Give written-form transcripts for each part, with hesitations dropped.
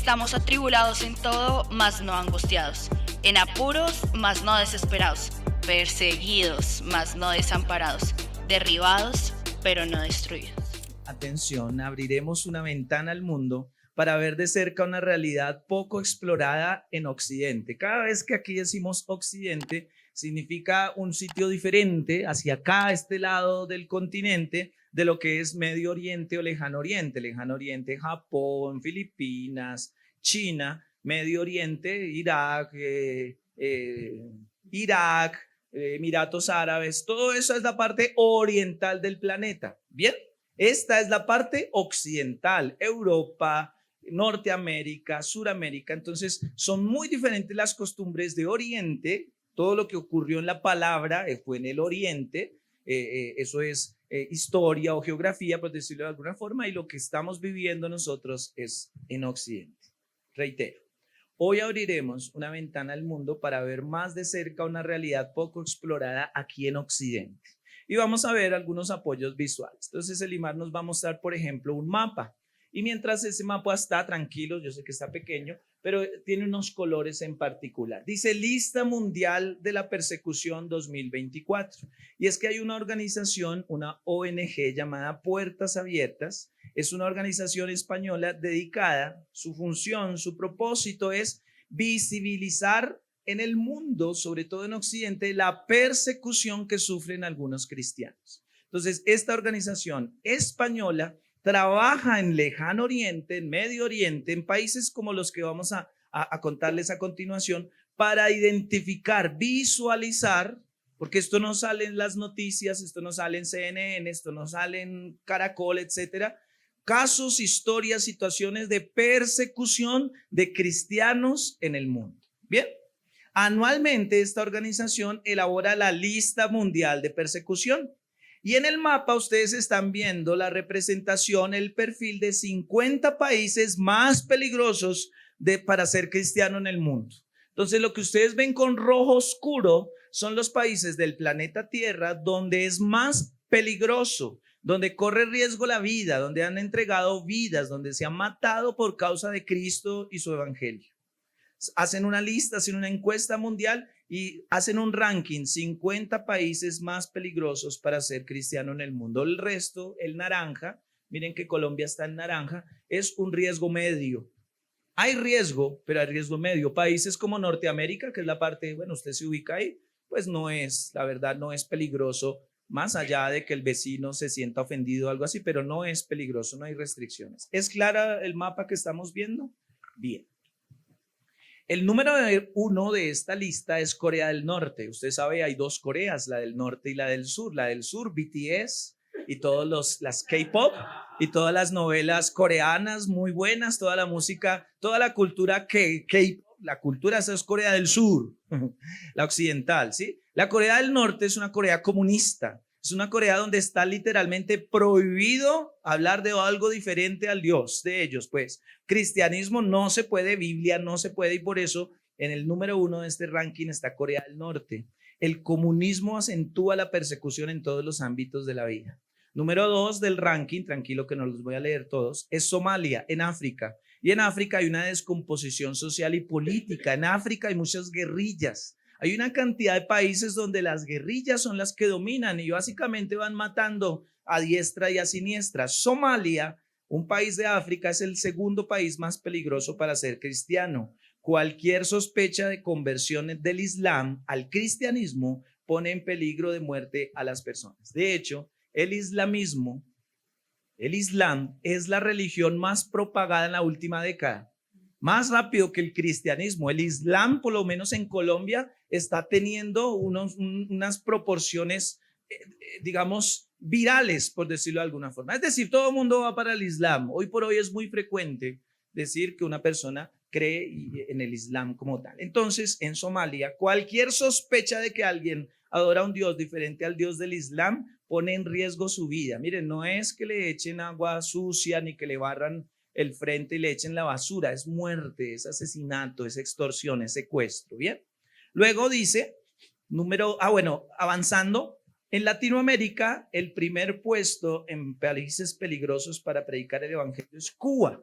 Estamos atribulados en todo, mas no angustiados, en apuros, mas no desesperados, perseguidos, mas no desamparados, derribados, pero no destruidos. Atención, abriremos una ventana al mundo para ver de cerca una realidad poco explorada en Occidente. Cada vez que aquí decimos Occidente, significa un sitio diferente hacia acá, este lado del continente, de lo que es Medio Oriente o Lejano Oriente. Lejano Oriente, Japón, Filipinas, China, Medio Oriente, Irak, Emiratos Árabes, todo eso es la parte oriental del planeta. Bien, esta es la parte occidental, Europa, Norteamérica, Suramérica. Entonces, son muy diferentes las costumbres de Oriente. Todo lo que ocurrió en la palabra fue en el Oriente. Eso es historia o geografía, por decirlo de alguna forma, y lo que estamos viviendo nosotros es en Occidente. Reitero, hoy abriremos una ventana al mundo para ver más de cerca una realidad poco explorada aquí en Occidente. Y vamos a ver algunos apoyos visuales. Entonces el IMAR nos va a mostrar, por ejemplo, un mapa. Y mientras ese mapa está tranquilo, yo sé que está pequeño, pero tiene unos colores en particular. Dice Lista Mundial de la Persecución 2024. Y es que hay una organización, una ONG llamada Puertas Abiertas. Es una organización española dedicada, su función, su propósito es visibilizar en el mundo, sobre todo en Occidente, la persecución que sufren algunos cristianos. Entonces, esta organización española trabaja en Lejano Oriente, en Medio Oriente, en países como los que vamos a contarles a continuación, para identificar, visualizar, porque esto no sale en las noticias, esto no sale en CNN, esto no sale en Caracol, etcétera, casos, historias, situaciones de persecución de cristianos en el mundo. Bien. Anualmente esta organización elabora la lista mundial de persecución y en el mapa ustedes están viendo la representación, el perfil de 50 países más peligrosos para ser cristiano en el mundo. Entonces lo que ustedes ven con rojo oscuro son los países del planeta Tierra donde es más peligroso, donde corre riesgo la vida, donde han entregado vidas, donde se han matado por causa de Cristo y su evangelio. Hacen una lista, hacen una encuesta mundial y hacen un ranking, 50 países más peligrosos para ser cristiano en el mundo. El resto, el naranja, miren que Colombia está en naranja, es un riesgo medio. Hay riesgo, pero hay riesgo medio. Países como Norteamérica, que es la parte, bueno, usted se ubica ahí, pues no es, la verdad, no es peligroso, más allá de que el vecino se sienta ofendido o algo así, pero no es peligroso, no hay restricciones. ¿Es clara el mapa que estamos viendo? Bien. El número 1 de esta lista es Corea del Norte. Usted sabe, hay dos Coreas, la del norte y la del sur. La del sur, BTS y todas las K-pop y todas las novelas coreanas muy buenas, toda la música, toda la cultura K-pop, la cultura esa es Corea del Sur, la occidental, ¿sí? La Corea del Norte es una Corea comunista. Es una Corea donde está literalmente prohibido hablar de algo diferente al Dios de ellos, pues. Cristianismo no se puede, Biblia no se puede, y por eso en el número 1 de este ranking está Corea del Norte. El comunismo acentúa la persecución en todos los ámbitos de la vida. Número 2 del ranking, tranquilo que no los voy a leer todos, es Somalia, en África. Y en África hay una descomposición social y política. En África hay muchas guerrillas. Hay una cantidad de países donde las guerrillas son las que dominan y básicamente van matando a diestra y a siniestra. Somalia, un país de África, es el segundo país más peligroso para ser cristiano. Cualquier sospecha de conversión del Islam al cristianismo pone en peligro de muerte a las personas. De hecho, el Islam es la religión más propagada en la última década. Más rápido que el cristianismo. El Islam, por lo menos en Colombia, está teniendo unas proporciones, digamos, virales, por decirlo de alguna forma. Es decir, todo el mundo va para el Islam. Hoy por hoy es muy frecuente decir que una persona cree en el Islam como tal. Entonces, en Somalia, cualquier sospecha de que alguien adora a un Dios diferente al Dios del Islam pone en riesgo su vida. Miren, no es que le echen agua sucia ni que le barran el frente y le echen la basura, es muerte, es asesinato, es extorsión, es secuestro, ¿bien? Luego dice, avanzando, en Latinoamérica, el primer puesto en países peligrosos para predicar el evangelio es Cuba.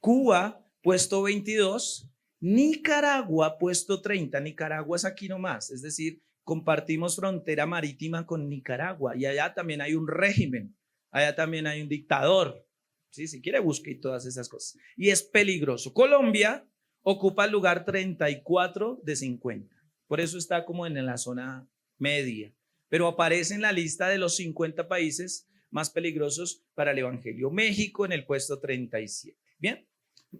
Cuba puesto 22. Nicaragua, puesto 30. Nicaragua es aquí nomás, es decir, compartimos frontera marítima con Nicaragua y allá también hay un régimen, allá también hay un dictador. ¿Sí? Si quiere, busque y todas esas cosas. Y es peligroso. Colombia ocupa el lugar 34 de 50. Por eso está como en la zona media. Pero aparece en la lista de los 50 países más peligrosos para el evangelio. México en el puesto 37. Bien,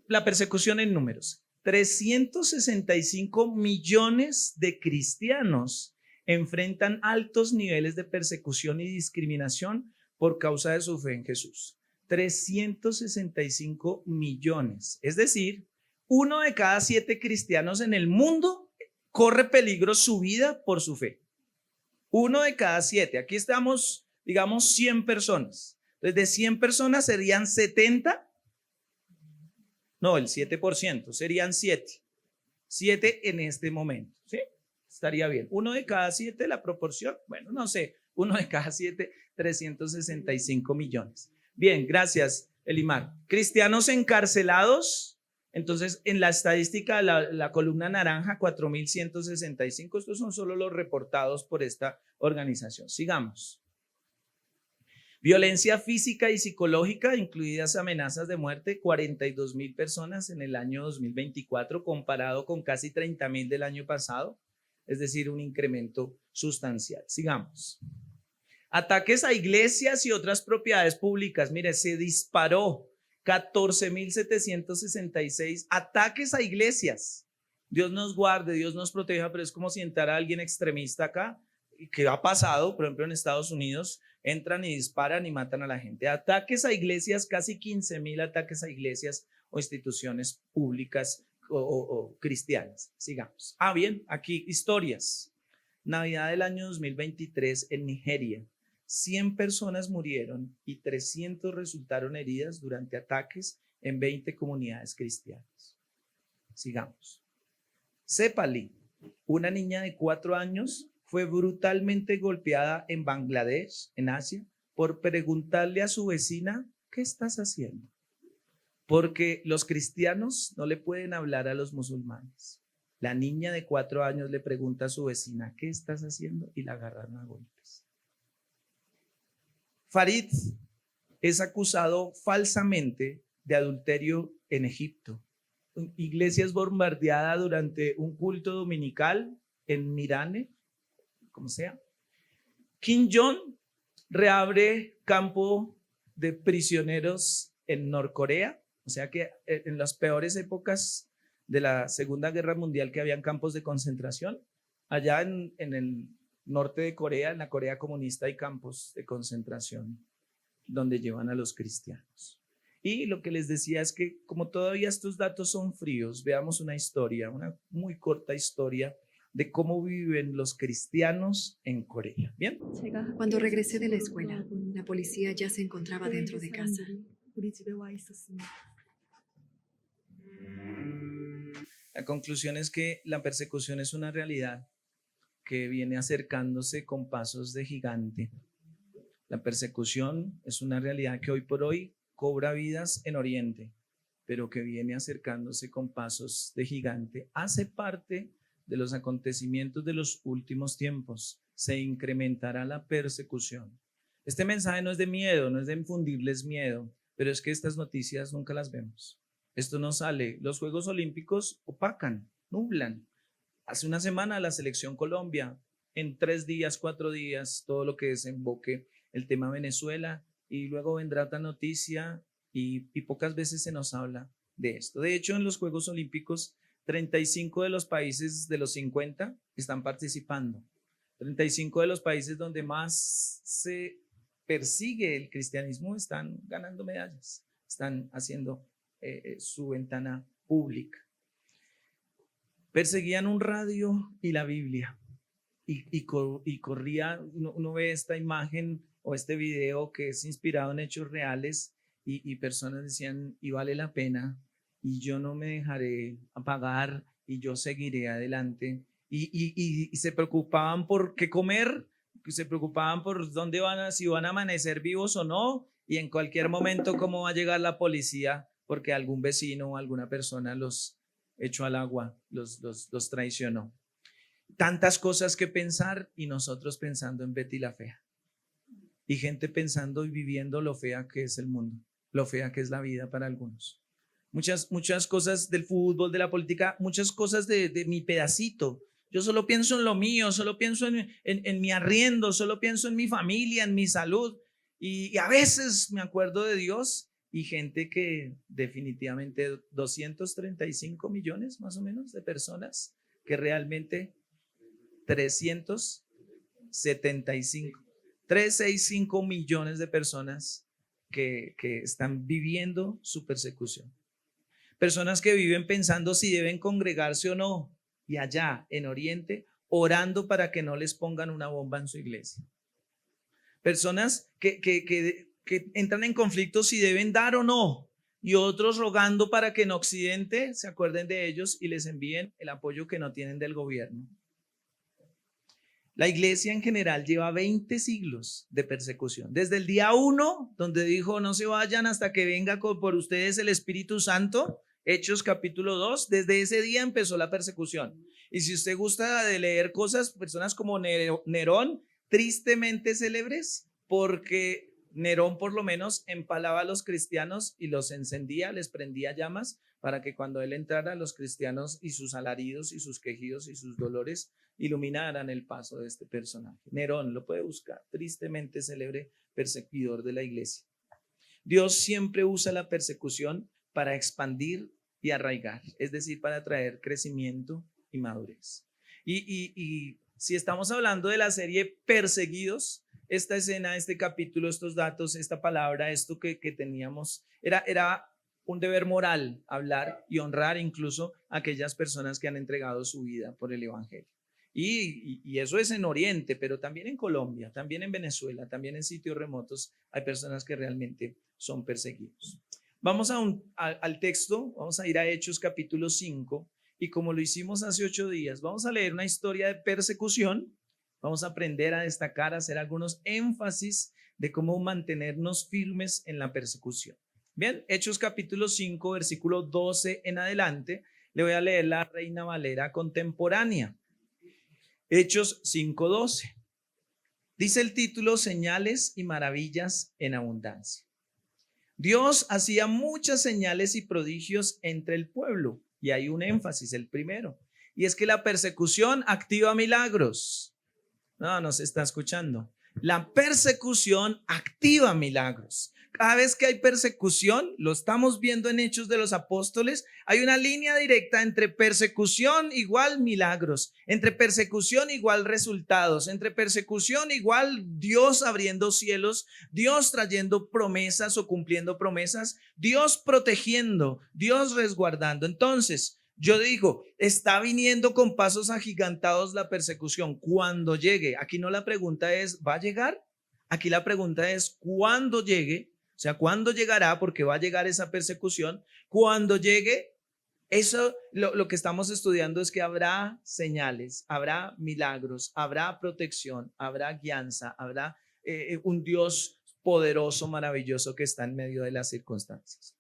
la persecución en números. 365 millones de cristianos enfrentan altos niveles de persecución y discriminación por causa de su fe en Jesús. 365 millones. Es decir, 1 de cada 7 cristianos en el mundo corre peligro su vida por su fe. 1 de cada 7. Aquí estamos, digamos, 100 personas. Entonces, de 100 personas serían 70. No, el 7%, serían 7. 7 en este momento, ¿sí? Estaría bien. 1 de cada 7, la proporción, bueno, no sé, 1 de cada 7, 365 millones. Bien, gracias, Elimar. Cristianos encarcelados, entonces en la estadística, la columna naranja, 4.165, estos son solo los reportados por esta organización. Sigamos. Violencia física y psicológica, incluidas amenazas de muerte, 42.000 personas en el año 2024, comparado con casi 30.000 del año pasado, es decir, un incremento sustancial. Sigamos. Ataques a iglesias y otras propiedades públicas. Mire, se disparó 14.766 ataques a iglesias. Dios nos guarde, Dios nos proteja, pero es como si entrara alguien extremista acá. ¿Qué ha pasado? Por ejemplo, en Estados Unidos entran y disparan y matan a la gente. Ataques a iglesias, casi 15.000 ataques a iglesias o instituciones públicas o cristianas. Sigamos. Bien, aquí historias. Navidad del año 2023 en Nigeria. 100 personas murieron y 300 resultaron heridas durante ataques en 20 comunidades cristianas. Sigamos. Cepali, una niña de 4 años, fue brutalmente golpeada en Bangladesh, en Asia, por preguntarle a su vecina, ¿qué estás haciendo? Porque los cristianos no le pueden hablar a los musulmanes. La niña de 4 años le pregunta a su vecina, ¿qué estás haciendo? Y la agarraron a golpes. Farid es acusado falsamente de adulterio en Egipto. Iglesia es bombardeada durante un culto dominical en Mirane, como sea. Kim Jong reabre campo de prisioneros en Norcorea, o sea que en las peores épocas de la Segunda Guerra Mundial que habían campos de concentración, allá en el norte de Corea, en la Corea comunista, hay campos de concentración donde llevan a los cristianos. Y lo que les decía es que como todavía estos datos son fríos, veamos una historia, una muy corta historia de cómo viven los cristianos en Corea. ¿Bien? Cuando regresé de la escuela, la policía ya se encontraba dentro de casa. La conclusión es que la persecución es una realidad que viene acercándose con pasos de gigante. La persecución es una realidad que hoy por hoy cobra vidas en Oriente, pero que viene acercándose con pasos de gigante. Hace parte de los acontecimientos de los últimos tiempos. Se incrementará la persecución. Este mensaje no es de miedo, no es de infundirles miedo, pero es que estas noticias nunca las vemos. Esto no sale. Los Juegos Olímpicos opacan, nublan. Hace una semana la selección Colombia, en 3 días, 4 días, todo lo que desemboque el tema Venezuela, y luego vendrá otra noticia y pocas veces se nos habla de esto. De hecho, en los Juegos Olímpicos, 35 de los países de los 50 están participando. 35 de los países donde más se persigue el cristianismo están ganando medallas, están haciendo su ventana pública. Perseguían un radio y la Biblia y corría, uno ve esta imagen o este video que es inspirado en hechos reales y personas decían, y vale la pena, y yo no me dejaré apagar y yo seguiré adelante. Y se preocupaban por qué comer, se preocupaban por dónde si van a amanecer vivos o no, y en cualquier momento cómo va a llegar la policía porque algún vecino o alguna persona los echó al agua, los traicionó. Tantas cosas que pensar y nosotros pensando en Betty la Fea. Y gente pensando y viviendo lo fea que es el mundo, lo fea que es la vida para algunos. Muchas cosas del fútbol, de la política, muchas cosas de mi pedacito. Yo solo pienso en lo mío, solo pienso en mi arriendo, solo pienso en mi familia, en mi salud. Y a veces me acuerdo de Dios y gente que definitivamente 235 millones más o menos de personas que realmente 365 millones de personas que están viviendo su persecución. Personas que viven pensando si deben congregarse o no. Y allá en Oriente, orando para que no les pongan una bomba en su iglesia. Personas que entran en conflicto si deben dar o no. Y otros rogando para que en Occidente se acuerden de ellos y les envíen el apoyo que no tienen del gobierno. La iglesia en general lleva 20 siglos de persecución. Desde el día 1, donde dijo no se vayan hasta que venga por ustedes el Espíritu Santo, Hechos capítulo 2, desde ese día empezó la persecución. Y si usted gusta de leer cosas, personas como Nerón, tristemente célebres, porque Nerón por lo menos empalaba a los cristianos y los encendía, les prendía llamas para que cuando él entrara los cristianos y sus alaridos y sus quejidos y sus dolores iluminaran el paso de este personaje. Nerón, lo puede buscar, tristemente célebre perseguidor de la iglesia. Dios siempre usa la persecución para expandir y arraigar, es decir, para traer crecimiento y madurez. Y si estamos hablando de la serie Perseguidos, esta escena, este capítulo, estos datos, esta palabra, esto que teníamos, era un deber moral hablar y honrar incluso a aquellas personas que han entregado su vida por el evangelio. Y eso es en Oriente, pero también en Colombia, también en Venezuela, también en sitios remotos hay personas que realmente son perseguidos. Vamos al texto, vamos a ir a Hechos capítulo 5 y como lo hicimos hace 8 días, vamos a leer una historia de persecución, vamos a aprender a destacar, a hacer algunos énfasis de cómo mantenernos firmes en la persecución. Bien, Hechos capítulo 5, versículo 12 en adelante, le voy a leer la Reina Valera contemporánea. Hechos 5:12. Dice el título, señales y maravillas en abundancia. Dios hacía muchas señales y prodigios entre el pueblo. Y hay un énfasis, el primero. Y es que la persecución activa milagros. No se está escuchando. La persecución activa milagros. Cada vez que hay persecución, lo estamos viendo en Hechos de los Apóstoles, hay una línea directa entre persecución igual milagros, entre persecución igual resultados, entre persecución igual Dios abriendo cielos, Dios trayendo promesas o cumpliendo promesas, Dios protegiendo, Dios resguardando. Entonces, yo digo, está viniendo con pasos agigantados la persecución. Cuando llegue, aquí no la pregunta es, ¿va a llegar? Aquí la pregunta es, ¿cuándo llegue? O sea, ¿cuándo llegará? Porque va a llegar esa persecución. Cuando llegue, eso lo que estamos estudiando es que habrá señales, habrá milagros, habrá protección, habrá guianza, habrá un Dios poderoso, maravilloso que está en medio de las circunstancias.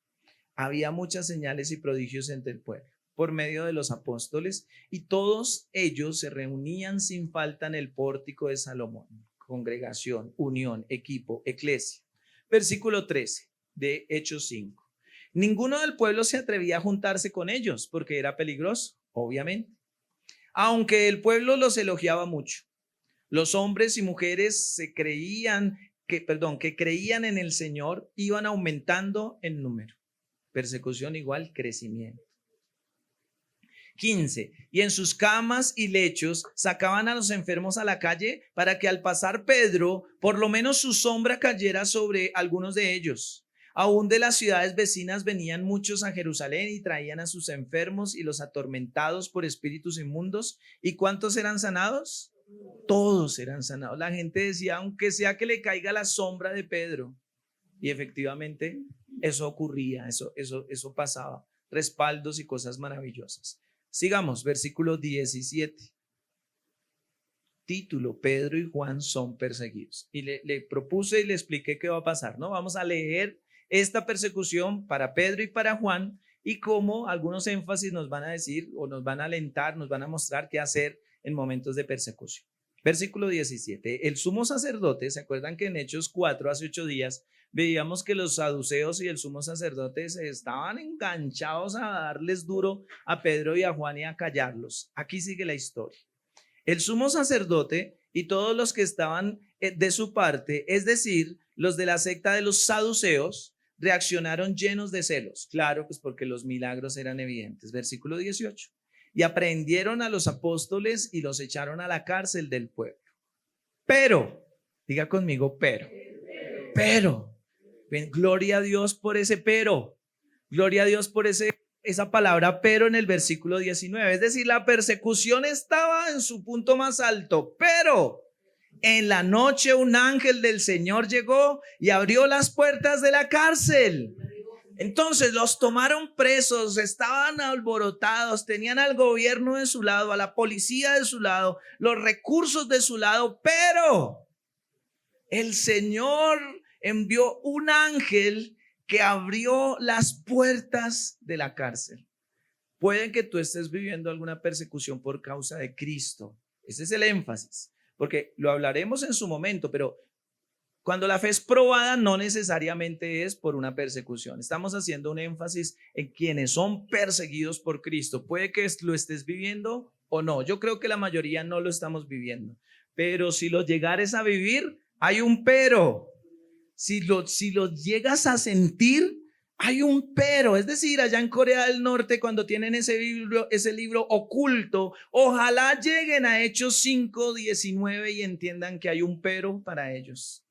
Había muchas señales y prodigios entre el pueblo por medio de los apóstoles y todos ellos se reunían sin falta en el pórtico de Salomón. Congregación, unión, equipo, eclesia. Versículo 13 de Hechos 5. Ninguno del pueblo se atrevía a juntarse con ellos porque era peligroso, obviamente. Aunque el pueblo los elogiaba mucho. Los hombres y mujeres que creían en el Señor iban aumentando en número. Persecución igual crecimiento. 15. Y en sus camas y lechos sacaban a los enfermos a la calle para que al pasar Pedro, por lo menos su sombra cayera sobre algunos de ellos. Aún de las ciudades vecinas venían muchos a Jerusalén y traían a sus enfermos y los atormentados por espíritus inmundos. ¿Y cuántos eran sanados? Todos eran sanados. La gente decía, aunque sea que le caiga la sombra de Pedro. Y efectivamente eso ocurría, eso pasaba. Respaldos y cosas maravillosas. Sigamos, versículo 17. Título, Pedro y Juan son perseguidos. Y le propuse y le expliqué qué va a pasar, ¿no? Vamos a leer esta persecución para Pedro y para Juan y cómo algunos énfasis nos van a decir o nos van a alentar, nos van a mostrar qué hacer en momentos de persecución. Versículo 17. El sumo sacerdote, ¿se acuerdan que en Hechos 4, hace 8 días, veíamos que los saduceos y el sumo sacerdote se estaban enganchados a darles duro a Pedro y a Juan y a callarlos? Aquí sigue la historia. El sumo sacerdote y todos los que estaban de su parte, es decir, los de la secta de los saduceos, reaccionaron llenos de celos. Claro, pues porque los milagros eran evidentes. Versículo 18. Y aprehendieron a los apóstoles y los echaron a la cárcel del pueblo. Pero, diga conmigo, pero, gloria a Dios por ese pero, gloria a Dios por esa palabra pero en el versículo 19. Es decir, la persecución estaba en su punto más alto, pero en la noche un ángel del Señor llegó y abrió las puertas de la cárcel. Entonces los tomaron presos, estaban alborotados, tenían al gobierno de su lado, a la policía de su lado, los recursos de su lado, pero el Señor envió un ángel que abrió las puertas de la cárcel. Puede que tú estés viviendo alguna persecución por causa de Cristo. Ese es el énfasis, porque lo hablaremos en su momento, pero cuando la fe es probada, no necesariamente es por una persecución. Estamos haciendo un énfasis en quienes son perseguidos por Cristo. Puede que lo estés viviendo o no. Yo creo que la mayoría no lo estamos viviendo. Pero si lo llegares a vivir, hay un pero. Si lo llegas a sentir, hay un pero. Es decir, allá en Corea del Norte, cuando tienen ese libro oculto, ojalá lleguen a Hechos 5:19 y entiendan que hay un pero para ellos.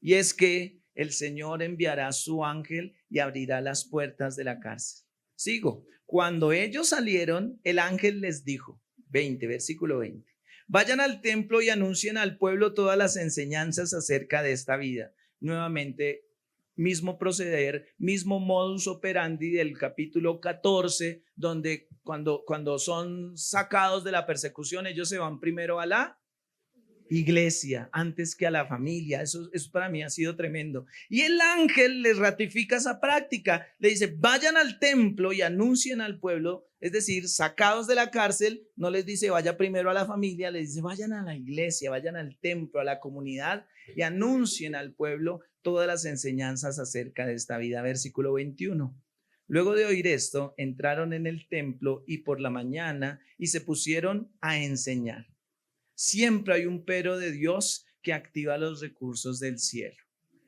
Y es que el Señor enviará a su ángel y abrirá las puertas de la cárcel. Sigo. Cuando ellos salieron, el ángel les dijo, versículo 20, vayan al templo y anuncien al pueblo todas las enseñanzas acerca de esta vida. Nuevamente, mismo proceder, mismo modus operandi del capítulo 14, donde cuando son sacados de la persecución, ellos se van primero a la iglesia antes que a la familia. Eso para mí ha sido tremendo. Y el ángel les ratifica esa práctica. Le dice, vayan al templo y anuncien al pueblo. Es decir, sacados de la cárcel, no les dice vaya primero a la familia, les dice vayan a la iglesia, vayan al templo, a la comunidad y anuncien al pueblo todas las enseñanzas acerca de esta vida. Versículo 21. Luego de oír esto, entraron en el templo y por la mañana y se pusieron a enseñar. Siempre hay un pero de Dios que activa los recursos del cielo.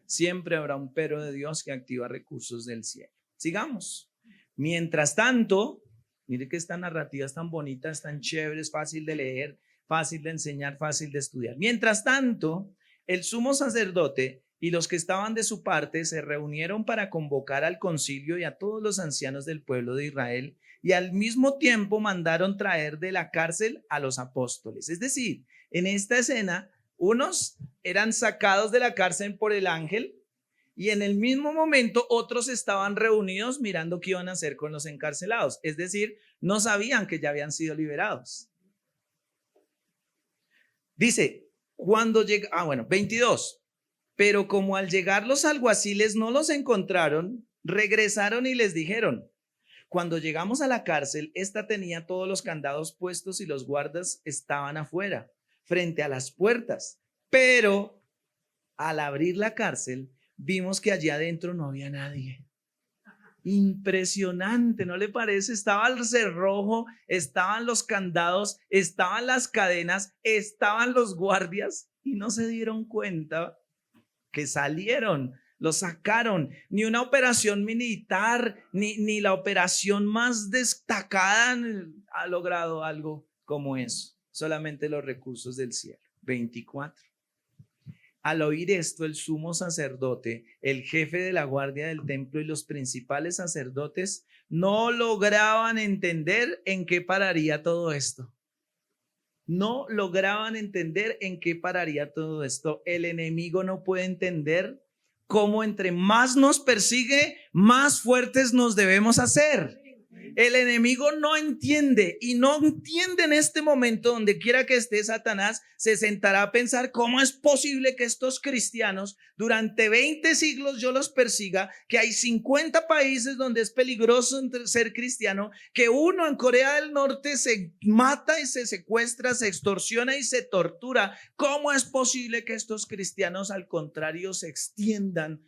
Siempre habrá un pero de Dios que activa recursos del cielo. Sigamos. Mientras tanto, mire que esta narrativa es tan bonita, es tan chévere, es fácil de leer, fácil de enseñar, fácil de estudiar. Mientras tanto, el sumo sacerdote y los que estaban de su parte se reunieron para convocar al concilio y a todos los ancianos del pueblo de Israel, y al mismo tiempo mandaron traer de la cárcel a los apóstoles. Es decir, en esta escena, unos eran sacados de la cárcel por el ángel y en el mismo momento otros estaban reunidos mirando qué iban a hacer con los encarcelados. Es decir, no sabían que ya habían sido liberados. Dice, 22. Pero como al llegar los alguaciles no los encontraron, regresaron y les dijeron, cuando llegamos a la cárcel, esta tenía todos los candados puestos y los guardas estaban afuera, frente a las puertas. Pero al abrir la cárcel, vimos que allí adentro no había nadie. Impresionante, ¿no le parece? Estaba el cerrojo, estaban los candados, estaban las cadenas, estaban los guardias y no se dieron cuenta que salieron. Lo sacaron. Ni una operación militar, ni la operación más destacada ha logrado algo como eso. Solamente los recursos del cielo. 24. Al oír esto, el sumo sacerdote, el jefe de la guardia del templo y los principales sacerdotes no lograban entender en qué pararía todo esto. No lograban entender en qué pararía todo esto. El enemigo no puede entender cómo entre más nos persigue, más fuertes nos debemos hacer. El enemigo no entiende y no entiende en este momento, donde quiera que esté Satanás, se sentará a pensar cómo es posible que estos cristianos durante 20 siglos yo los persiga, que hay 50 países donde es peligroso ser cristiano, que uno en Corea del Norte se mata y se secuestra, se extorsiona y se tortura. ¿Cómo es posible que estos cristianos al contrario se extiendan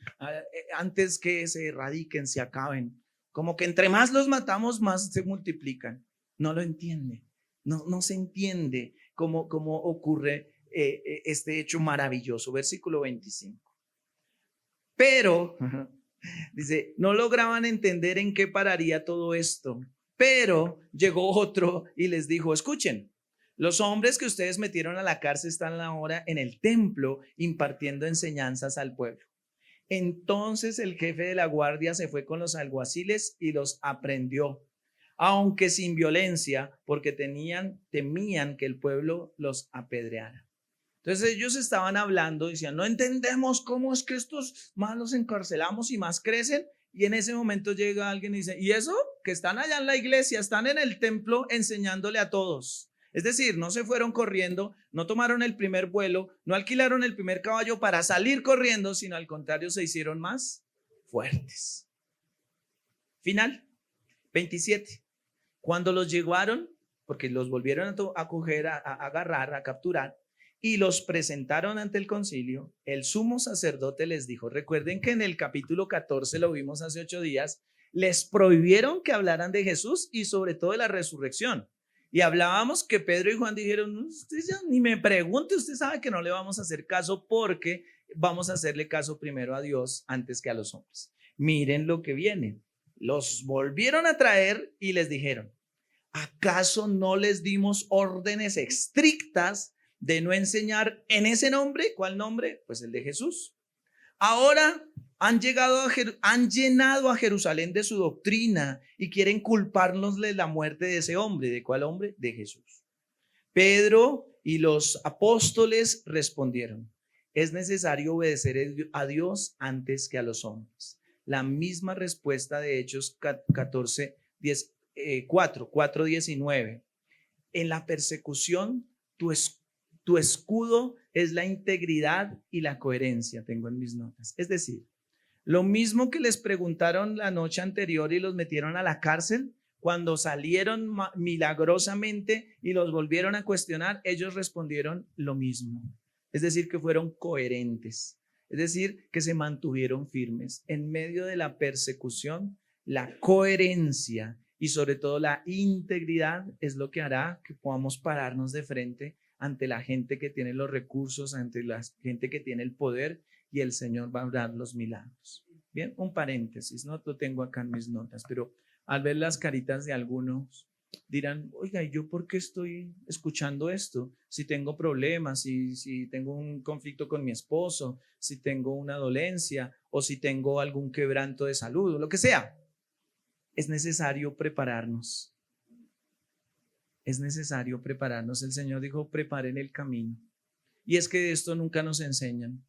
antes que se erradiquen, se acaben? Como que entre más los matamos, más se multiplican. No lo entiende. No se entiende cómo ocurre este hecho maravilloso. Versículo 25. Pero, dice, no lograban entender en qué pararía todo esto. Pero llegó otro y les dijo, escuchen, los hombres que ustedes metieron a la cárcel están ahora en el templo impartiendo enseñanzas al pueblo. Entonces el jefe de la guardia se fue con los alguaciles y los aprendió, aunque sin violencia, porque temían que el pueblo los apedreara. Entonces ellos estaban hablando, decían, no entendemos cómo es que estos más los encarcelamos y más crecen. Y en ese momento llega alguien y dice, ¿y eso? Que están allá en la iglesia, están en el templo enseñándole a todos. Es decir, no se fueron corriendo, no tomaron el primer vuelo, no alquilaron el primer caballo para salir corriendo, sino al contrario se hicieron más fuertes. Final, 27. Cuando los llevaron, porque los volvieron a coger, a agarrar, a capturar, y los presentaron ante el concilio, el sumo sacerdote les dijo, recuerden que en el capítulo 14, lo vimos hace 8 días, les prohibieron que hablaran de Jesús y sobre todo de la resurrección. Y hablábamos que Pedro y Juan dijeron, usted ya ni me pregunte, usted sabe que no le vamos a hacer caso porque vamos a hacerle caso primero a Dios antes que a los hombres. Miren lo que viene. Los volvieron a traer y les dijeron, ¿acaso no les dimos órdenes estrictas de no enseñar en ese nombre? ¿Cuál nombre? Pues el de Jesús. Ahora han llenado a Jerusalén de su doctrina y quieren culparnos de la muerte de ese hombre. ¿De cuál hombre? De Jesús. Pedro y los apóstoles respondieron, es necesario obedecer a Dios antes que a los hombres. La misma respuesta de Hechos 14, 4:19. En la persecución, tu escudo es la integridad y la coherencia, tengo en mis notas. Es decir, lo mismo que les preguntaron la noche anterior y los metieron a la cárcel, cuando salieron milagrosamente y los volvieron a cuestionar, ellos respondieron lo mismo. Es decir, que fueron coherentes. Es decir, que se mantuvieron firmes. En medio de la persecución, la coherencia y sobre todo la integridad es lo que hará que podamos pararnos de frente ante la gente que tiene los recursos, ante la gente que tiene el poder, y el Señor va a dar los milagros. Bien, un paréntesis, no lo tengo acá en mis notas, pero al ver las caritas de algunos dirán, oiga, ¿y yo por qué estoy escuchando esto? Si tengo problemas, si tengo un conflicto con mi esposo, si tengo una dolencia o si tengo algún quebranto de salud o lo que sea. Es necesario prepararnos. Es necesario prepararnos. El Señor dijo, preparen el camino. Y es que de esto nunca nos enseñan.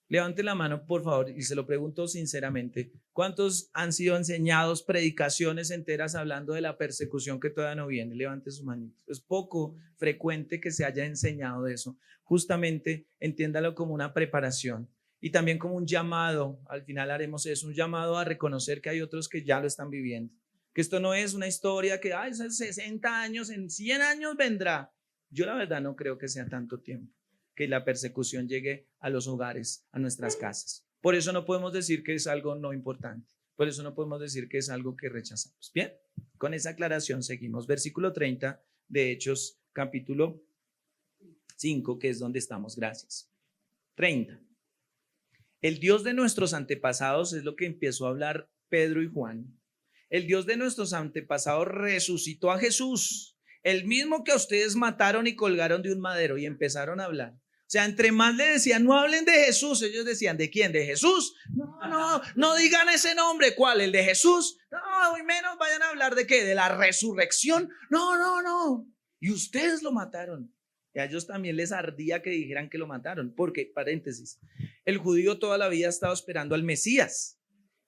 Levante la mano, por favor, y se lo pregunto sinceramente. ¿Cuántos han sido enseñados predicaciones enteras hablando de la persecución que todavía no viene? Levante su manito. Es poco frecuente que se haya enseñado de eso. Justamente entiéndalo como una preparación y también como un llamado. Al final haremos eso, un llamado a reconocer que hay otros que ya lo están viviendo. Que esto no es una historia que en 60 años, en 100 años vendrá. Yo la verdad no creo que sea tanto tiempo que la persecución llegue a los hogares, a nuestras casas. Por eso no podemos decir que es algo no importante. Por eso no podemos decir que es algo que rechazamos. Bien, con esa aclaración seguimos. Versículo 30 de Hechos, capítulo 5, que es donde estamos. Gracias. 30. El Dios de nuestros antepasados es lo que empezó a hablar Pedro y Juan. El Dios de nuestros antepasados resucitó a Jesús, el mismo que ustedes mataron y colgaron de un madero, y empezaron a hablar. O sea, entre más le decían, no hablen de Jesús, ellos decían, ¿de quién? ¿De Jesús? No digan ese nombre. ¿Cuál? ¿El de Jesús? No, y menos vayan a hablar de ¿qué? ¿De la resurrección? No. Y ustedes lo mataron. Y a ellos también les ardía que dijeran que lo mataron, porque, paréntesis, el judío toda la vida ha estado esperando al Mesías.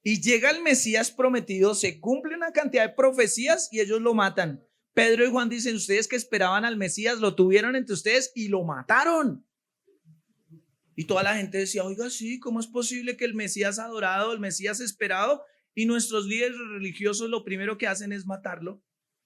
Y llega el Mesías prometido, se cumple una cantidad de profecías y ellos lo matan. Pedro y Juan dicen, ustedes que esperaban al Mesías, lo tuvieron entre ustedes y lo mataron. Y toda la gente decía, oiga, sí, ¿cómo es posible que el Mesías adorado, el Mesías esperado, y nuestros líderes religiosos lo primero que hacen es matarlo?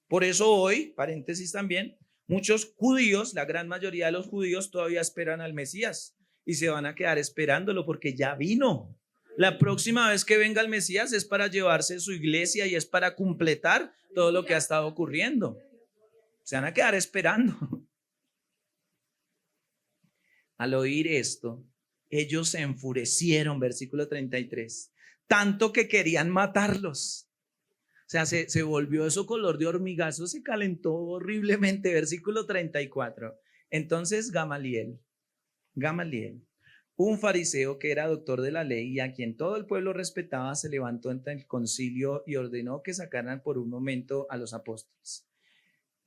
Por eso hoy, paréntesis también, muchos judíos, la gran mayoría de los judíos todavía esperan al Mesías y se van a quedar esperándolo porque ya vino. La próxima vez que venga el Mesías es para llevarse su iglesia y es para completar todo lo que ha estado ocurriendo. Se van a quedar esperando. Al oír esto, ellos se enfurecieron, versículo 33, tanto que querían matarlos. O sea, se volvió eso color de hormigazo, se calentó horriblemente, versículo 34. Entonces Gamaliel, un fariseo que era doctor de la ley y a quien todo el pueblo respetaba, se levantó ante el concilio y ordenó que sacaran por un momento a los apóstoles.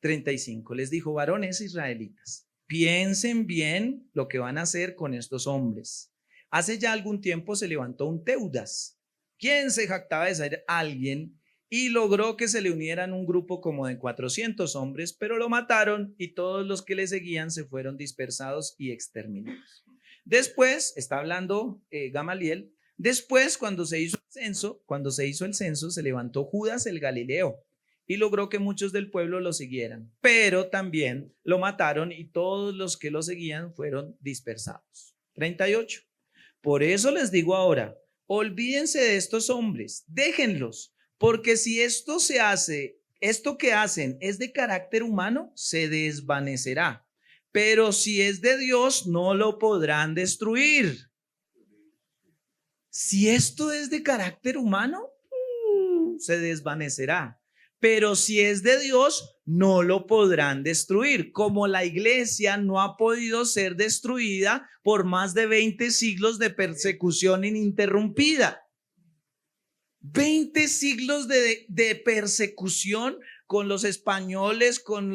35. Les dijo, varones israelitas, piensen bien lo que van a hacer con estos hombres. Hace ya algún tiempo se levantó un Teudas, quien se jactaba de ser alguien y logró que se le unieran un grupo como de 400 hombres, pero lo mataron y todos los que le seguían se fueron dispersados y exterminados. Después, está hablando Gamaliel, después cuando se hizo el censo, se levantó Judas el Galileo y logró que muchos del pueblo lo siguieran, pero también lo mataron y todos los que lo seguían fueron dispersados. 38. Por eso les digo ahora, olvídense de estos hombres, déjenlos, porque si esto que hacen es de carácter humano, se desvanecerá. Pero si es de Dios, no lo podrán destruir. Si esto es de carácter humano, se desvanecerá. Pero si es de Dios, no lo podrán destruir. Como la iglesia no ha podido ser destruida por más de 20 siglos de persecución ininterrumpida. 20 siglos de persecución con los españoles, con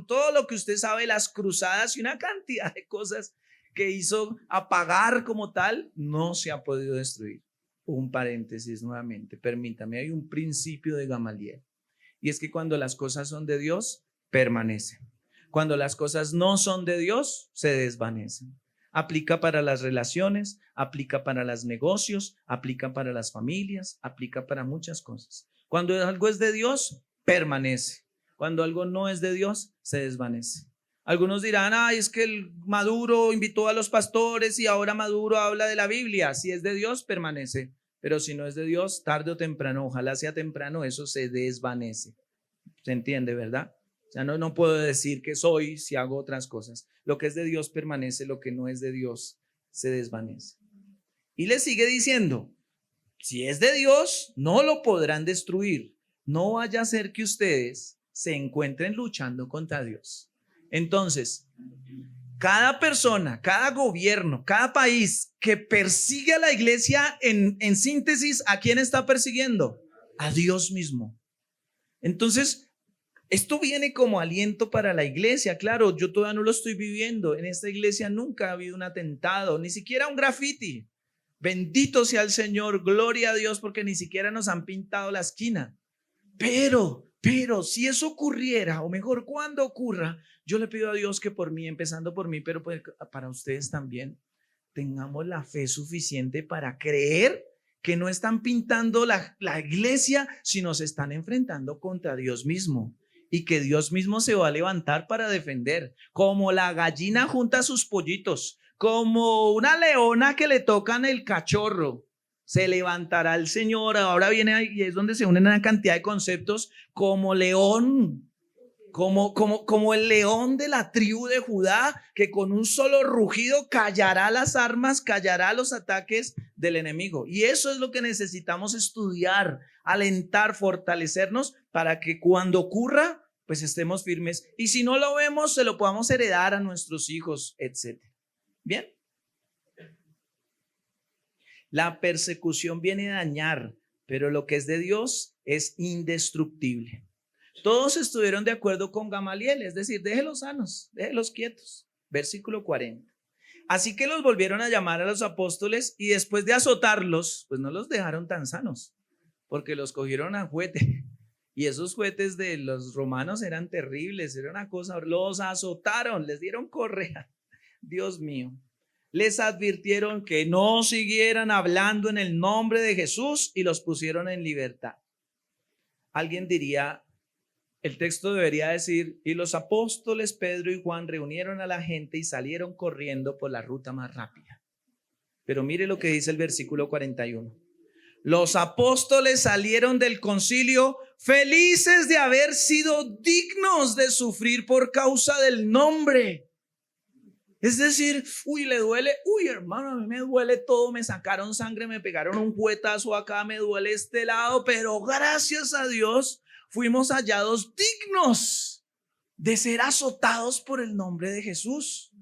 todo lo que usted sabe, las cruzadas y una cantidad de cosas que hizo apagar como tal, no se ha podido destruir. Un paréntesis nuevamente, permítame, hay un principio de Gamaliel, y es que cuando las cosas son de Dios, permanecen. Cuando las cosas no son de Dios, se desvanecen. Aplica para las relaciones, aplica para los negocios, aplica para las familias, aplica para muchas cosas. Cuando algo es de Dios, permanece. Cuando algo no es de Dios, se desvanece. Algunos dirán, ay, es que el Maduro invitó a los pastores y ahora Maduro habla de la Biblia. Si es de Dios, permanece. Pero si no es de Dios, tarde o temprano, ojalá sea temprano, eso se desvanece. ¿Se entiende, verdad? O sea, no puedo decir que soy si hago otras cosas. Lo que es de Dios permanece, lo que no es de Dios se desvanece. Y le sigue diciendo, si es de Dios, no lo podrán destruir. No vaya a ser que ustedes se encuentren luchando contra Dios. Entonces, cada persona, cada gobierno, cada país que persigue a la iglesia, en síntesis, ¿a quién está persiguiendo? A Dios mismo. Entonces, esto viene como aliento para la iglesia. Claro, yo todavía no lo estoy viviendo. En esta iglesia nunca ha habido un atentado, ni siquiera un graffiti. Bendito sea el Señor, gloria a Dios, porque ni siquiera nos han pintado la esquina. Pero si eso ocurriera, o mejor, cuando ocurra, yo le pido a Dios que por mí, empezando por mí, pero para ustedes también, tengamos la fe suficiente para creer que no están pintando la iglesia, sino se están enfrentando contra Dios mismo. Y que Dios mismo se va a levantar para defender, como la gallina junta sus pollitos, como una leona que le tocan el cachorro. Se levantará el Señor. Ahora viene y es donde se unen una cantidad de conceptos, como león, como el león de la tribu de Judá, que con un solo rugido callará las armas, callará los ataques del enemigo. Y eso es lo que necesitamos estudiar, alentar, fortalecernos para que cuando ocurra, pues estemos firmes. Y si no lo vemos, se lo podamos heredar a nuestros hijos, etc. Bien. La persecución viene a dañar, pero lo que es de Dios es indestructible. Todos estuvieron de acuerdo con Gamaliel, es decir, déjelos sanos, déjelos quietos. Versículo 40. Así que los volvieron a llamar a los apóstoles y después de azotarlos, pues no los dejaron tan sanos, porque los cogieron a juguete. Y esos juguetes de los romanos eran terribles, era una cosa, los azotaron, les dieron correa. Dios mío. Les advirtieron que no siguieran hablando en el nombre de Jesús y los pusieron en libertad. Alguien diría, el texto debería decir, y los apóstoles Pedro y Juan reunieron a la gente y salieron corriendo por la ruta más rápida. Pero mire lo que dice el versículo 41. Los apóstoles salieron del concilio felices de haber sido dignos de sufrir por causa del nombre. Es decir, uy, le duele, uy, hermano, a mí me duele todo, me sacaron sangre, me pegaron un puetazo acá, me duele este lado, pero gracias a Dios fuimos hallados dignos de ser azotados por el nombre de Jesús.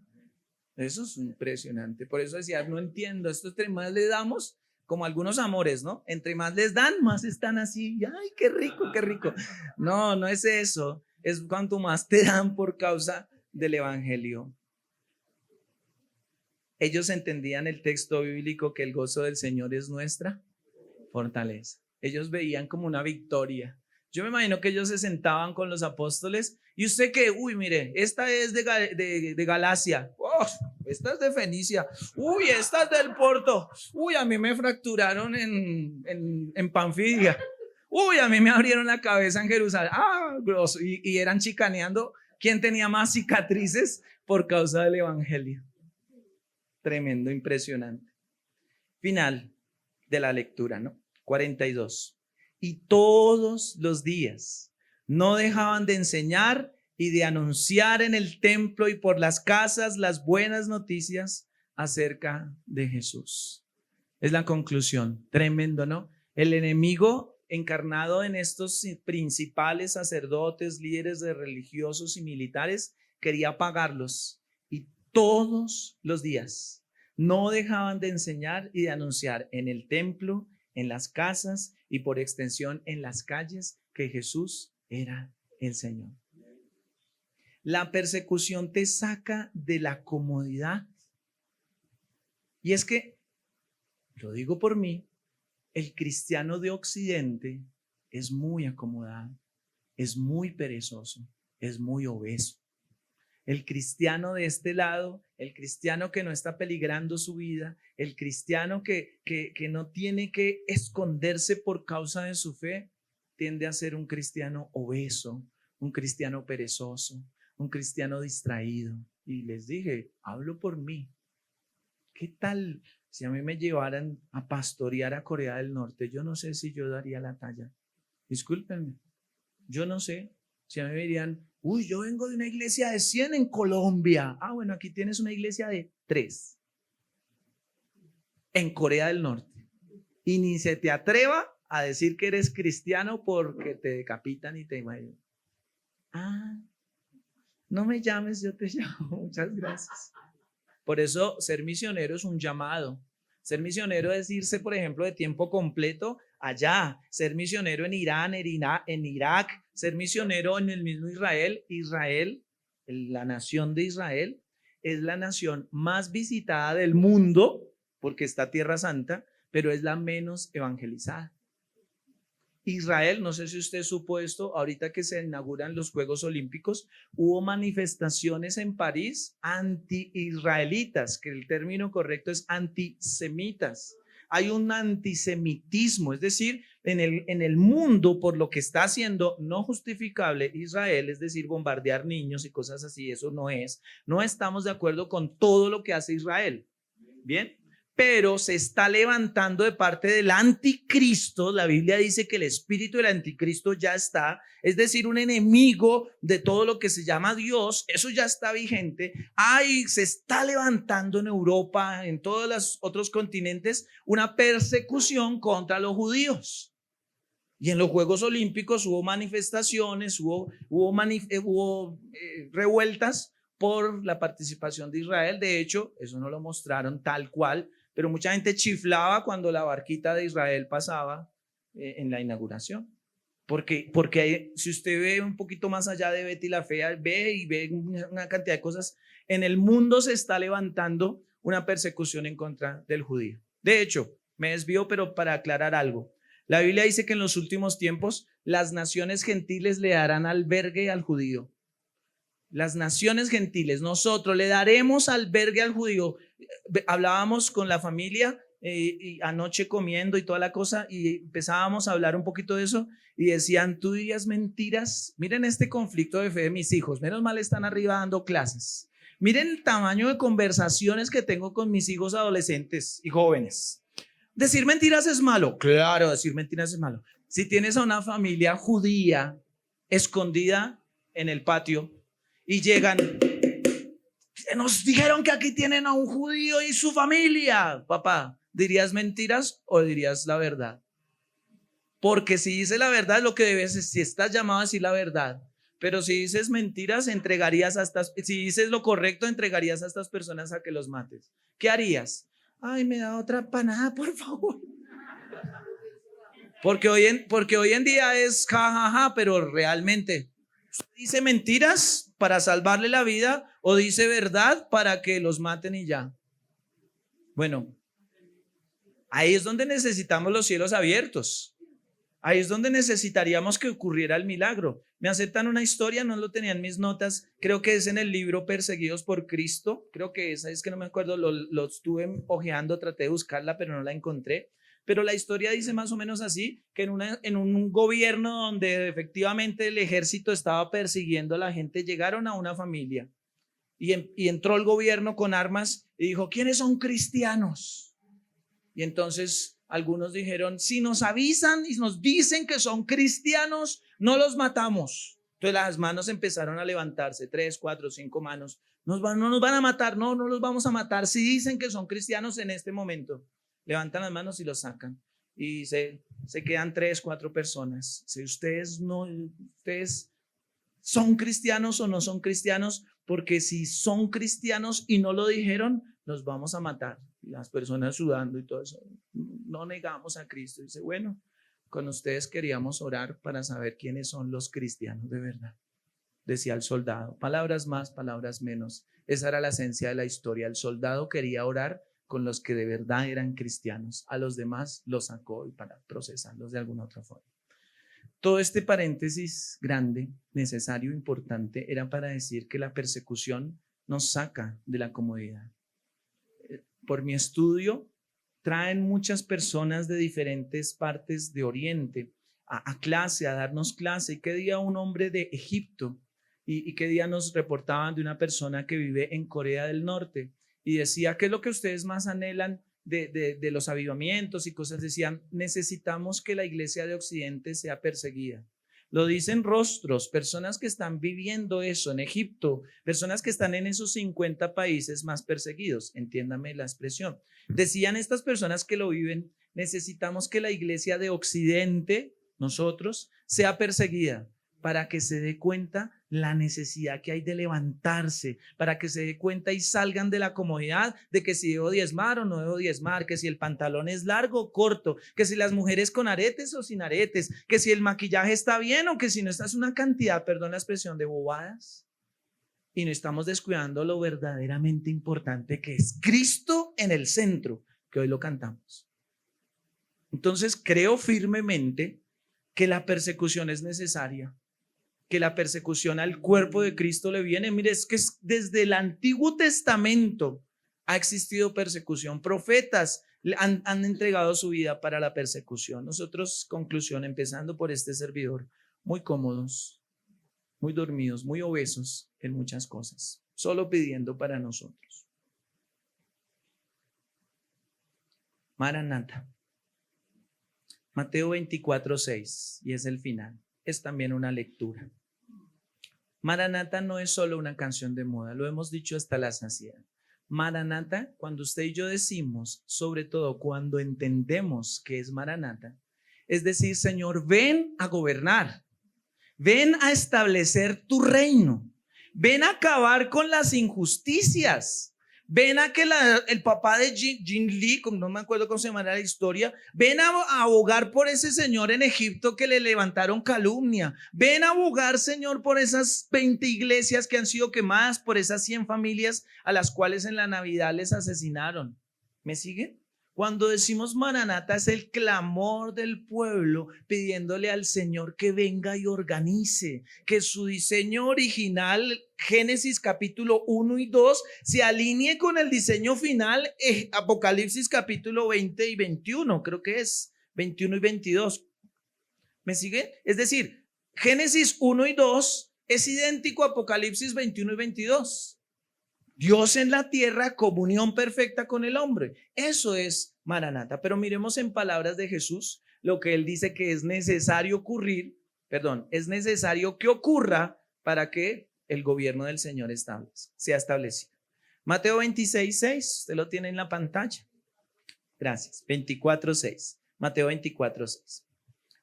Eso es impresionante. Por eso decía, no entiendo, esto entre más le damos, como algunos amores, ¿no? Entre más les dan, más están así, ay, qué rico, qué rico. No, no es eso, es cuanto más te dan por causa del evangelio. Ellos entendían el texto bíblico que el gozo del Señor es nuestra fortaleza. Ellos veían como una victoria. Yo me imagino que ellos se sentaban con los apóstoles y usted que, uy, mire, esta es de Galacia, oh, esta es de Fenicia, uy, esta es del Porto, uy, a mí me fracturaron en Panfilia, uy, a mí me abrieron la cabeza en Jerusalén, grosso, y eran chicaneando quién tenía más cicatrices por causa del evangelio. Tremendo, impresionante. Final de la lectura, ¿no? 42. Y todos los días no dejaban de enseñar y de anunciar en el templo y por las casas las buenas noticias acerca de Jesús. Es la conclusión. Tremendo, ¿no? El enemigo encarnado en estos principales sacerdotes, líderes de religiosos y militares, quería apagarlos. Todos los días no dejaban de enseñar y de anunciar en el templo, en las casas y por extensión en las calles que Jesús era el Señor. La persecución te saca de la comodidad. Y es que, lo digo por mí, el cristiano de Occidente es muy acomodado, es muy perezoso, es muy obeso. El cristiano de este lado, el cristiano que no está peligrando su vida, el cristiano que no tiene que esconderse por causa de su fe, tiende a ser un cristiano obeso, un cristiano perezoso, un cristiano distraído. Y les dije, hablo por mí. ¿Qué tal si a mí me llevaran a pastorear a Corea del Norte? Yo no sé si yo daría la talla. Discúlpenme, yo no sé. Si a mí me dirían, uy, yo vengo de una iglesia de 100 en Colombia. Bueno, aquí tienes una iglesia de 3 en Corea del Norte. Y ni se te atreva a decir que eres cristiano porque te decapitan y te imaginan. No me llames, yo te llamo. Muchas gracias. Por eso ser misionero es un llamado. Ser misionero es irse, por ejemplo, de tiempo completo allá. Ser misionero en Irán, en Irak. Ser misionero en el mismo Israel. Israel, la nación de Israel, es la nación más visitada del mundo porque está Tierra Santa, pero es la menos evangelizada. Israel, no sé si usted supo esto, ahorita que se inauguran los Juegos Olímpicos, hubo manifestaciones en París anti-israelitas, que el término correcto es antisemitas. Hay un antisemitismo, es decir, en el mundo por lo que está haciendo no justificable Israel, es decir, bombardear niños y cosas así, eso no estamos de acuerdo con todo lo que hace Israel, ¿bien? Pero se está levantando de parte del anticristo. La Biblia dice que el espíritu del anticristo ya está, es decir, un enemigo de todo lo que se llama Dios. Eso ya está vigente. Se está levantando en Europa, en todos los otros continentes, una persecución contra los judíos. Y en los Juegos Olímpicos hubo manifestaciones, hubo revueltas por la participación de Israel. De hecho, eso no lo mostraron tal cual, pero mucha gente chiflaba cuando la barquita de Israel pasaba en la inauguración. Porque si usted ve un poquito más allá de Betty la Fea, ve una cantidad de cosas. En el mundo se está levantando una persecución en contra del judío. De hecho, me desvío, pero para aclarar algo. La Biblia dice que en los últimos tiempos las naciones gentiles le darán albergue al judío. Las naciones gentiles, nosotros le daremos albergue al judío. Hablábamos con la familia y anoche comiendo y toda la cosa y empezábamos a hablar un poquito de eso y decían, tú dirías mentiras. Miren este conflicto de fe de mis hijos, menos mal están arriba dando clases. Miren el tamaño de conversaciones que tengo con mis hijos adolescentes y jóvenes. ¿Decir mentiras es malo? Claro, decir mentiras es malo. Si tienes a una familia judía escondida en el patio y llegan, nos dijeron que aquí tienen a un judío y su familia, papá, ¿dirías mentiras o dirías la verdad? Porque si dices la verdad es lo que debes, si estás llamado a decir la verdad, pero si dices mentiras, si dices lo correcto, entregarías a estas personas a que los mates. ¿Qué harías? Ay, me da otra panada, por favor. Porque hoy en día es jajaja, pero realmente, ¿dice mentiras para salvarle la vida o dice verdad para que los maten y ya? Bueno, ahí es donde necesitamos los cielos abiertos. Ahí es donde necesitaríamos que ocurriera el milagro. Me aceptan una historia, no lo tenía en mis notas, creo que es en el libro Perseguidos por Cristo, creo que esa es que no me acuerdo, lo estuve hojeando, traté de buscarla, pero no la encontré. Pero la historia dice más o menos así, que en un gobierno donde efectivamente el ejército estaba persiguiendo a la gente, llegaron a una familia y entró el gobierno con armas y dijo, ¿quiénes son cristianos? Y entonces algunos dijeron, si nos avisan y nos dicen que son cristianos, no los matamos. Entonces las manos empezaron a levantarse, 3, 4, 5 manos. No nos van a matar, no los vamos a matar. Si dicen que son cristianos en este momento, levantan las manos y los sacan. Y se quedan 3, 4 personas. Si ustedes son cristianos o no son cristianos, porque si son cristianos y no lo dijeron, los vamos a matar. Y las personas sudando y todo eso, no negamos a Cristo. Dice, bueno, con ustedes queríamos orar para saber quiénes son los cristianos de verdad. Decía el soldado, palabras más, palabras menos. Esa era la esencia de la historia. El soldado quería orar con los que de verdad eran cristianos. A los demás los sacó y para procesarlos de alguna otra forma. Todo este paréntesis grande, necesario, importante, era para decir que la persecución nos saca de la comodidad. Por mi estudio, traen muchas personas de diferentes partes de Oriente a clase, a darnos clase. Y qué día un hombre de Egipto y qué día nos reportaban de una persona que vive en Corea del Norte y decía, ¿qué es lo que ustedes más anhelan de los avivamientos y cosas? Decían, necesitamos que la iglesia de Occidente sea perseguida. Lo dicen rostros, personas que están viviendo eso en Egipto, personas que están en esos 50 países más perseguidos, entiéndame la expresión. Decían estas personas que lo viven, necesitamos que la iglesia de Occidente, nosotros, sea perseguida para que se dé cuenta la necesidad que hay de levantarse, para que se dé cuenta y salgan de la comodidad de que si debo diezmar o no debo diezmar, que si el pantalón es largo o corto, que si las mujeres con aretes o sin aretes, que si el maquillaje está bien o que si no está. Es una cantidad, perdón la expresión, de bobadas, y no estamos descuidando lo verdaderamente importante que es Cristo en el centro, que hoy lo cantamos. Entonces creo firmemente que la persecución es necesaria, que la persecución al cuerpo de Cristo le viene. Mire, es que desde el Antiguo Testamento ha existido persecución. Profetas han entregado su vida para la persecución. Nosotros, conclusión, empezando por este servidor, muy cómodos, muy dormidos, muy obesos en muchas cosas, solo pidiendo para nosotros. Maranata. Mateo 24:6, y es el final. Es también una lectura. Maranata no es solo una canción de moda, lo hemos dicho hasta la saciedad. Maranata, cuando usted y yo decimos, sobre todo cuando entendemos que es Maranata, es decir, Señor, ven a gobernar, ven a establecer tu reino, ven a acabar con las injusticias, ven a que el papá de Jin Lee, como no me acuerdo cómo se llama la historia, ven a abogar por ese señor en Egipto que le levantaron calumnia. Ven a abogar, Señor, por esas 20 iglesias que han sido quemadas, por esas 100 familias a las cuales en la Navidad les asesinaron. ¿Me siguen? Cuando decimos Maranata es el clamor del pueblo pidiéndole al Señor que venga y organice, que su diseño original, Génesis capítulo 1 y 2, se alinee con el diseño final, Apocalipsis capítulo 20 y 21, creo que es 21 y 22. ¿Me siguen? Es decir, Génesis 1 y 2 es idéntico a Apocalipsis 21 y 22. Dios en la tierra, comunión perfecta con el hombre. Eso es Maranata. Pero miremos en palabras de Jesús lo que él dice que es necesario es necesario que ocurra para que el gobierno del Señor sea establecido. Mateo 26:6, usted lo tiene en la pantalla. Gracias. 24:6. Mateo 24:6.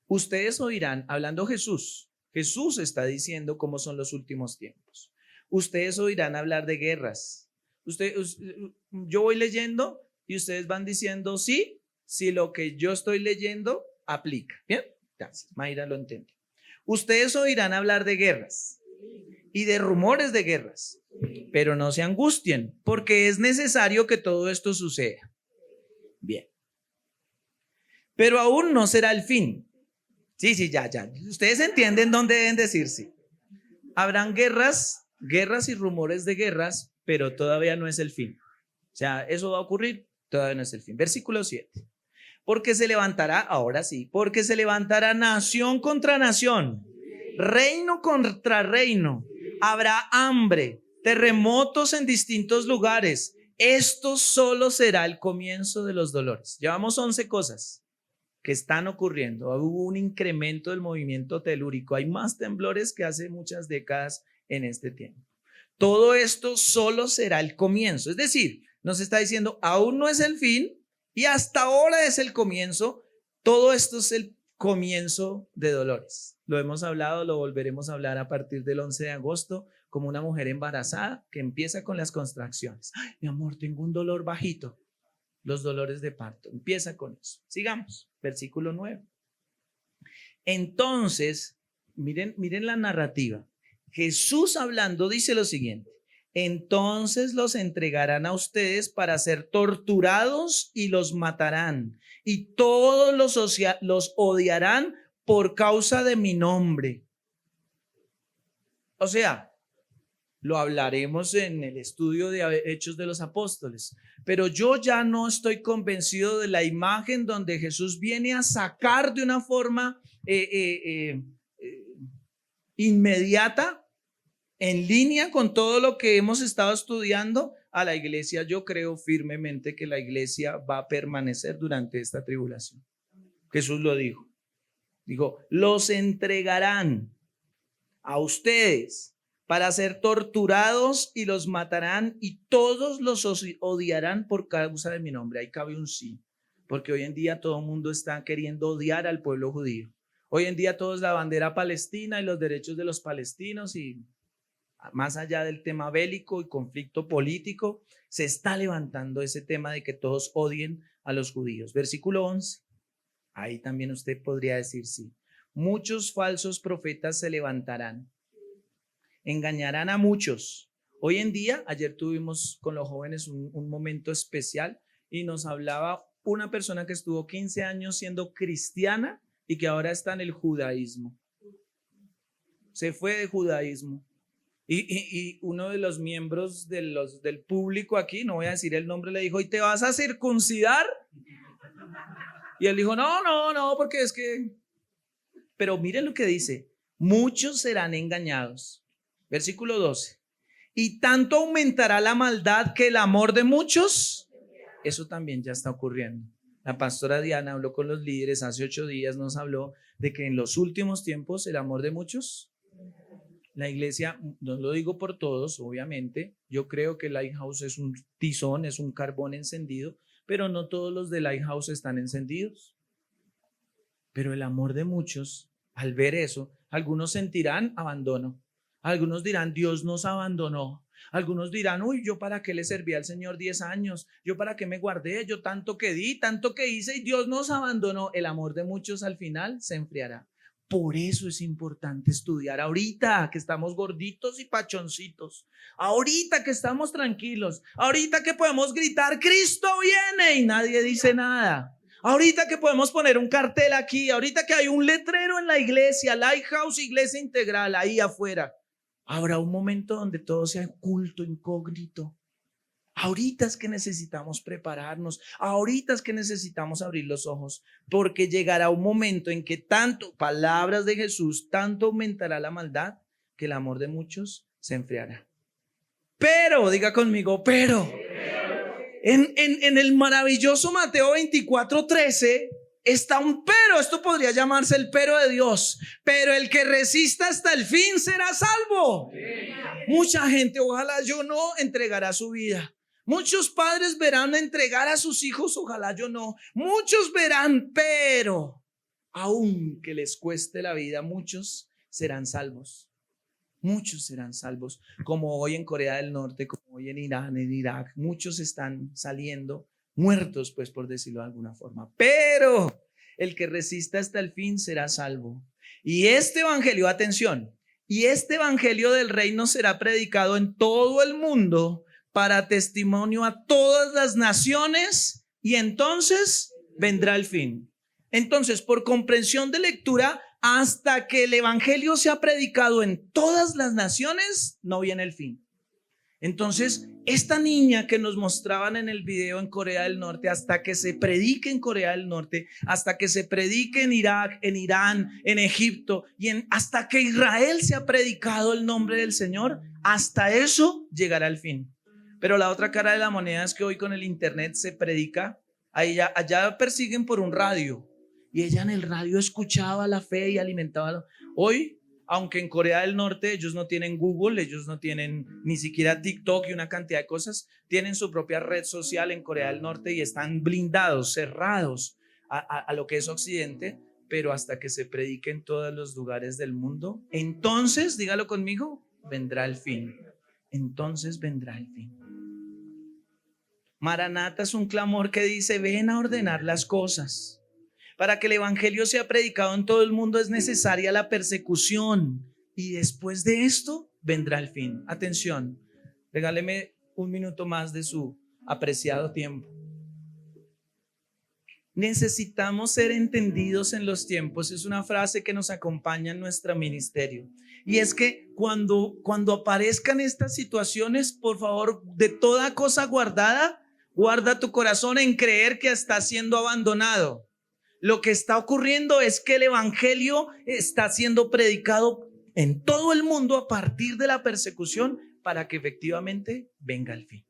Ustedes oirán, hablando Jesús está diciendo cómo son los últimos tiempos. Ustedes oirán hablar de guerras. Yo voy leyendo y ustedes van diciendo sí, si lo que yo estoy leyendo aplica. Bien, gracias. Mayra lo entendió. Ustedes oirán hablar de guerras y de rumores de guerras, pero no se angustien, porque es necesario que todo esto suceda. Bien. Pero aún no será el fin. Sí, ya. Ustedes entienden dónde deben decir sí. Habrán guerras y rumores de guerras, pero todavía no es el fin. O sea, eso va a ocurrir, todavía no es el fin. Versículo 7. Porque se levantará nación contra nación, reino contra reino. Habrá hambre, terremotos en distintos lugares. Esto solo será el comienzo de los dolores. Llevamos 11 cosas que están ocurriendo. Hubo un incremento del movimiento telúrico. Hay más temblores que hace muchas décadas en este tiempo. Todo esto solo será el comienzo. Es decir, nos está diciendo, aún no es el fin y hasta ahora es el comienzo. Todo esto es el comienzo de dolores. Lo hemos hablado, lo volveremos a hablar a partir del 11 de agosto, como una mujer embarazada que empieza con las contracciones. Ay, mi amor, tengo un dolor bajito. Los dolores de parto. Empieza con eso. Sigamos. Versículo 9. Entonces, miren la narrativa. Jesús hablando dice lo siguiente: entonces los entregarán a ustedes para ser torturados y los matarán, y todos los odiarán por causa de mi nombre. O sea, lo hablaremos en el estudio de Hechos de los Apóstoles, pero yo ya no estoy convencido de la imagen donde Jesús viene a sacar de una forma inmediata, en línea con todo lo que hemos estado estudiando, a la iglesia. Yo creo firmemente que la iglesia va a permanecer durante esta tribulación. Jesús lo dijo. Dijo, los entregarán a ustedes para ser torturados y los matarán y todos los odiarán por causa de mi nombre. Ahí cabe un sí, porque hoy en día todo el mundo está queriendo odiar al pueblo judío. Hoy en día todo es la bandera palestina y los derechos de los palestinos, y más allá del tema bélico y conflicto político, se está levantando ese tema de que todos odien a los judíos. Versículo 11, ahí también usted podría decir sí. Muchos falsos profetas se levantarán, engañarán a muchos. Hoy en día, ayer tuvimos con los jóvenes un momento especial y nos hablaba una persona que estuvo 15 años siendo cristiana y que ahora está en el judaísmo. Se fue de judaísmo. Y uno de los miembros del público aquí, no voy a decir el nombre, le dijo, ¿y te vas a circuncidar? Y él dijo, no, porque es que... Pero miren lo que dice, muchos serán engañados. Versículo 12. Y tanto aumentará la maldad que el amor de muchos, eso también ya está ocurriendo. La pastora Diana habló con los líderes hace 8 días, nos habló de que en los últimos tiempos el amor de muchos, la iglesia, no lo digo por todos, obviamente, yo creo que Lighthouse es un tizón, es un carbón encendido, pero no todos los de Lighthouse están encendidos. Pero el amor de muchos, al ver eso, algunos sentirán abandono, algunos dirán, Dios nos abandonó, Algunos dirán, uy, ¿yo para qué le serví al Señor 10 años? ¿Yo para qué me guardé? Yo tanto que di, tanto que hice y Dios nos abandonó. El amor de muchos al final se enfriará. Por eso es importante estudiar ahorita que estamos gorditos y pachoncitos, ahorita que estamos tranquilos, ahorita que podemos gritar, Cristo viene y nadie dice nada. Ahorita que podemos poner un cartel aquí, ahorita que hay un letrero en la iglesia, Lighthouse Iglesia Integral, ahí afuera. Habrá un momento donde todo sea culto, incógnito. Ahorita es que necesitamos prepararnos, ahorita es que necesitamos abrir los ojos, porque llegará un momento en que tanto, palabras de Jesús, tanto aumentará la maldad que el amor de muchos se enfriará. Pero, diga conmigo, pero. En el maravilloso Mateo 24:13 está un pero. Esto podría llamarse el pero de Dios. Pero el que resista hasta el fin será salvo. Mucha gente, ojalá yo no, entregará su vida. Muchos padres verán entregar a sus hijos, ojalá yo no. Muchos verán, pero aunque les cueste la vida, muchos serán salvos. Muchos serán salvos, como hoy en Corea del Norte, como hoy en Irán, en Irak. Muchos están saliendo muertos, pues por decirlo de alguna forma. Pero el que resista hasta el fin será salvo. Y este evangelio, atención, y este evangelio del reino será predicado en todo el mundo para testimonio a todas las naciones y entonces vendrá el fin. Entonces, por comprensión de lectura, hasta que el evangelio sea predicado en todas las naciones, no viene el fin. Entonces, esta niña que nos mostraban en el video en Corea del Norte, hasta que se predique en Corea del Norte, hasta que se predique en Irak, en Irán, en Egipto, hasta que Israel se ha predicado el nombre del Señor, hasta eso llegará el fin. Pero la otra cara de la moneda es que hoy con el internet se predica, allá persiguen por un radio, y ella en el radio escuchaba la fe y alimentaba. Hoy, aunque en Corea del Norte ellos no tienen Google, ellos no tienen ni siquiera TikTok y una cantidad de cosas, tienen su propia red social en Corea del Norte y están blindados, cerrados a lo que es Occidente, pero hasta que se predique en todos los lugares del mundo, entonces, dígalo conmigo, vendrá el fin. Entonces vendrá el fin. Maranata es un clamor que dice, ven a ordenar las cosas. Para que el evangelio sea predicado en todo el mundo es necesaria la persecución y después de esto vendrá el fin. Atención, regáleme un minuto más de su apreciado tiempo. Necesitamos ser entendidos en los tiempos. Es una frase que nos acompaña en nuestro ministerio. Y es que cuando aparezcan estas situaciones, por favor, de toda cosa guardada, guarda tu corazón en creer que está siendo abandonado. Lo que está ocurriendo es que el evangelio está siendo predicado en todo el mundo a partir de la persecución para que efectivamente venga el fin.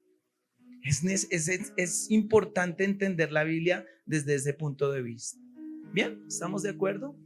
Es importante entender la Biblia desde ese punto de vista. Bien, ¿estamos de acuerdo?